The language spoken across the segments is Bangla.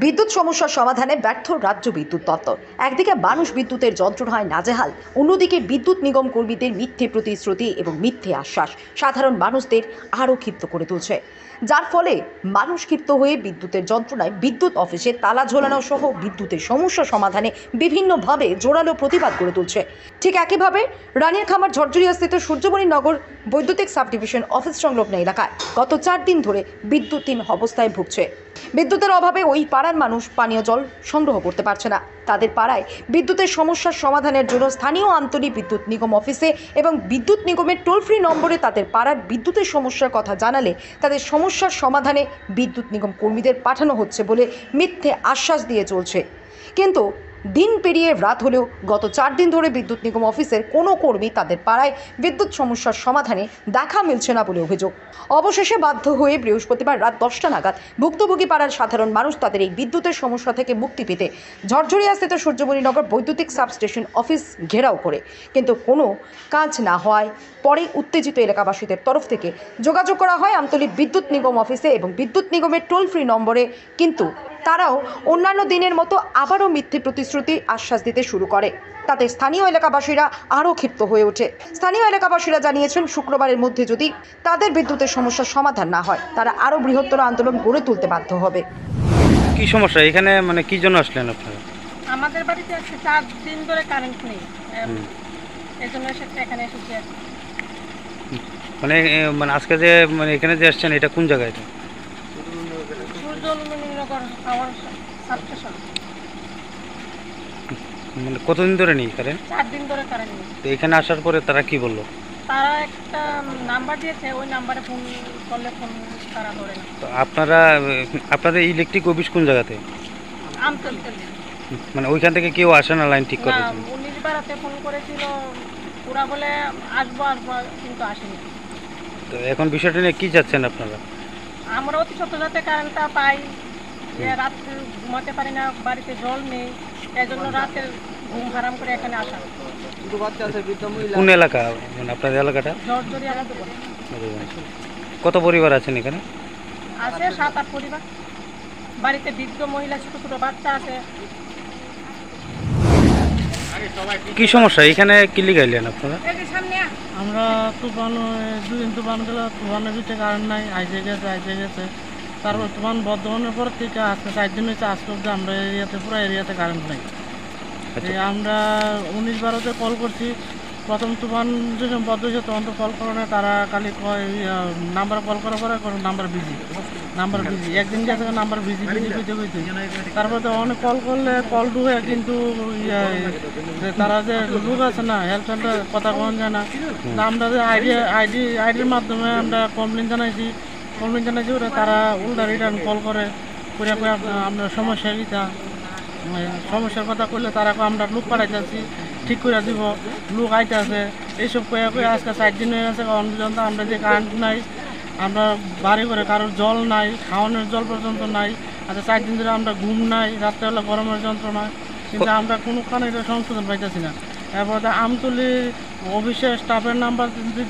বিদ্যুৎ সমস্যার সমাধানে ব্যর্থ রাজ্য বিদ্যুৎ দপ্তর। একদিকে মানুষ বিদ্যুতের যন্ত্রণায় নাজেহাল, অন্যদিকে বিদ্যুৎ নিগম কর্মীদের মিথ্যে প্রতিশ্রুতি এবং মিথ্যে আশ্বাস সাধারণ মানুষদের আরও ক্ষিপ্ত করে তুলছে, যার ফলে মানুষ ক্ষিপ্ত হয়ে বিদ্যুতের যন্ত্রণায় বিদ্যুৎ অফিসে তালা ঝোলানো সহ বিদ্যুতের সমস্যা সমাধানে বিভিন্নভাবে জোরালো প্রতিবাদ করে তুলছে। ঠিক একইভাবে রানিরখামার ঝরঝরিয়াস্থিত সূর্যমণি নগর বৈদ্যুতিক সাব ডিভিশন অফিস সংলগ্ন এলাকায় গত 4 দিন ধরে বিদ্যুৎহীন অবস্থায় ভুগছে। বিদ্যুতের অভাবে ওই পাড়ার মানুষ পানীয় জল সংগ্রহ করতে পারছে না। তাদের পাড়ায় বিদ্যুতের সমস্যার সমাধানের জন্য স্থানীয় আমতলী বিদ্যুৎ নিগম অফিসে এবং বিদ্যুৎ নিগমের টোল ফ্রি নম্বরে তাদের পাড়ার বিদ্যুতের সমস্যার কথা জানালে তাদের সমস্যার সমাধানে বিদ্যুৎ নিগম কর্মীদের পাঠানো হচ্ছে বলে মিথ্যে আশ্বাস দিয়ে চলছে। কিন্তু দিন পেরিয়ে রাত হলেও গত 4 দিন ধরে বিদ্যুৎ নিগম অফিসের কোনো কর্মী তাদের পাড়ায় বিদ্যুৎ সমস্যার সমাধানে দেখা মিলছে না বলে অভিযোগ। অবশেষে বাধ্য হয়ে বৃহস্পতিবার রাত 10টা নাগাদ ভুক্তভোগী পাড়ার সাধারণ মানুষ তাদের এই বিদ্যুতের সমস্যা থেকে মুক্তি পেতে ঝরঝরিয়াস্থিত সূর্যমণি নগর বৈদ্যুতিক সাবস্টেশন অফিস ঘেরাও করে, কিন্তু কোনো কাজ না হওয়ায় পরে উত্তেজিত এলাকাবাসীদের তরফ থেকে যোগাযোগ করা হয় আমতলী বিদ্যুৎ নিগম অফিসে এবং বিদ্যুৎ নিগমের টোল ফ্রি নম্বরে, কিন্তু তারাও অন্যান্য দিনের মতো আবারও মিথ্যে প্রতিশ্রুতি আশ্বাস দিতে শুরু করে। তাতে স্থানীয় এলাকাবাসীরা আরও ক্ষিপ্ত হয়ে ওঠে। স্থানীয় এলাকাবাসীরা জানিয়েছেন, শুক্রবারের মধ্যে যদি তাদের বিদ্যুতের সমস্যার সমাধান না হয় তারা আরও বৃহত্তর আন্দোলন গড়ে তুলতে বাধ্য হবে। কি সমস্যা এখানে, মানে কি জন্য আসলেন আপনারা? আমাদের বাড়িতে আজকে 4 দিন ধরে কারেন্ট নেই, এই জন্য এখানে এসেছি। মানে মানে আজকে যে মানে এখানে যে আসছেন, এটা কোন জায়গায়? এটা সূর্যমণিনগর পাওয়ার সাবস্টেশন। মানে কতদিন ধরে নেই কারেন্ট? 4 দিন ধরে কারেন্ট নেই। তো এখানে আসার পরে তারা কি বললো? তারা একটা নাম্বার দিয়েছে, ওই নাম্বারে ফোন করলে ফোন তারা ধরে না। তো আপনাদের ইলেকট্রিক অফিস কোন জায়গাতে? আমতলী। মানে ওইখান থেকে কেউ আসে না লাইন ঠিক করার জন্য? 19-12-তে ফোন করেছিল, ওরা বলে আসবো কিন্তু আসেনি। তো এখন বিষয়টা নিয়ে কি চাচ্ছেন আপনারা? আমরা অতি সত্য যাতে কারেন্টটা পাই, রাত্রে ঘুমাতে পারি না, বাড়িতে জল নেই, এই জন্য রাতের ঘুম হারাম করে এখানে আসা। কোন এলাকা মানে আপনাদের এলাকাটা? ঝরঝরিয়া কত পরিবার আছেন এখানে? আছে 7-8 পরিবার। বাড়িতে বৃদ্ধ মহিলা, ছোট ছোট বাচ্চা আছে। কি সমস্যা এখানে, কি লিগাইলেন আপনারা? আমরা তুফান 2 দিন তুফান গেল, তুফানের ভিতরে কারেন্ট নাই, আইসে গেছে। তারপর তুফান বর্ধমানের পর থেকে আজকে 4 দিন হয়েছে, আজকে অব্দি আমরা পুরো এরিয়াতে কারেন্ট নাই। আমরা 19-12-তে কল করছি, প্রথম তুফান যখন বদ্ধ হয়েছে তখন তো কল করে না, তারা খালি নাম্বার কল করার পরে নাম্বার বিজি। একদিন গেছে নাম্বার বিজি হয়েছে। তারপরে তো অনেক কল করলে কল ঢুকে, কিন্তু তারা যে লোক আছে না, হেল্প সেন্টার কথা কন যায় না। আমরা যে আইডির মাধ্যমে আমরা কমপ্লেন জানাইছি, ওরা তারা উল্টা রিটার্ন কল করে আমরা সমস্যার কথা করলে তারা আমরা লোক পাঠাইতেছি, ঠিক করে দিব, লোক আইতেছে, এইসব কয়ে আজকে 4 দিন হয়ে গেছে। পর্যন্ত আমরা যে কারেন্ট নাই, আমরা বাড়ি করে কারোর জল নাই, খাওয়ানোর জল পর্যন্ত নাই। আচ্ছা 4 দিন ধরে আমরা ঘুম নাই, রাত্রেবেলা গরমের যন্ত্রণা, কিন্তু আমরা কোনোখানে এটা সংশোধন পাইতেছি না। এরপরে আমতলীর অফিসের স্টাফের নাম্বার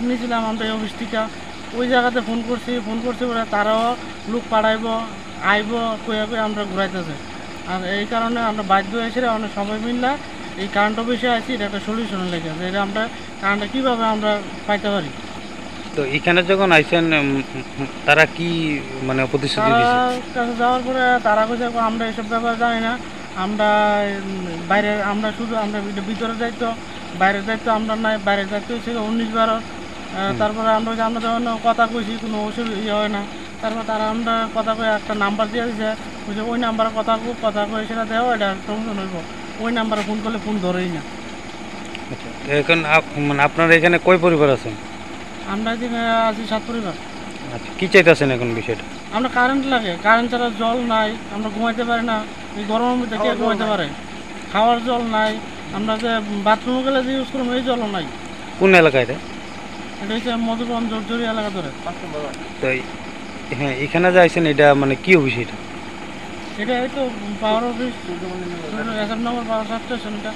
নিয়েছিলাম আমরা এই অফিস থেকে, ওই জায়গাতে ফোন করছি ওরা তারাও লোক পাঠাইব আইব কয়ে আমরা ঘুরাইতেছে। আর এই কারণে আমরা বাধ্য হয়েছি অনেক সবাই মিললে এই কারেন্ট অফিসে আছি, এটা একটা সলিউশন লেগে আছে, এটা আমরা কারেন্টটা কীভাবে আমরা পাইতে পারি। তো এখানে যখন আইছেন তারা কি মানে প্রতিশ্রুতি দিয়েছে? কাছে যাওয়ার পরে তারা কইছে আমরা এসব ব্যাপার জানি না, আমরা বাইরে, আমরা শুধু আমরা ভিতরের দায়িত্ব, বাইরের দায়িত্ব আমরা নাই, বাইরের দায়িত্ব হচ্ছে 19-12। তারপরে আমরা যখন কথা কইছি কোনো অসুবিধা হয় না। তারপর তারা আমরা কথা কয়ে একটা নাম্বার দিয়ে দিয়েছে, বলছে ওই নাম্বারে কথা কয়ে সেটা দেওয়া, এটা সমাধান হইব। ওই নাম্বারে ফোন করলে ফোন ধরেই না। এখন মানে আপনারা এখানে কয় পরিবার আছেন? আমরা এখানে আছি 7 পরিবার। আচ্ছা, কি চাইতেছেন এখন বিষয়টা? আমরা কারেন্ট লাগে, কারেন্ট ছাড়া জল নাই, আমরা ঘুমাইতে পারি না, এই গরমের মধ্যে কে ঘুমাইতে পারে, খাওয়ার জল নাই, আমরা যে বাথরুমে গেলে যে ইউজ করবো এই জলও নাই। কোন এলাকা এটা? এটা হচ্ছে মধুবন ঝরঝরি এলাকা ধরে। তো হ্যাঁ, এখানে যে আইছেন এটা মানে কি অফিস? এটা এই তো পাওয়ার অফিস, নম্বর পাওয়ার সাবস্টেশন। এটা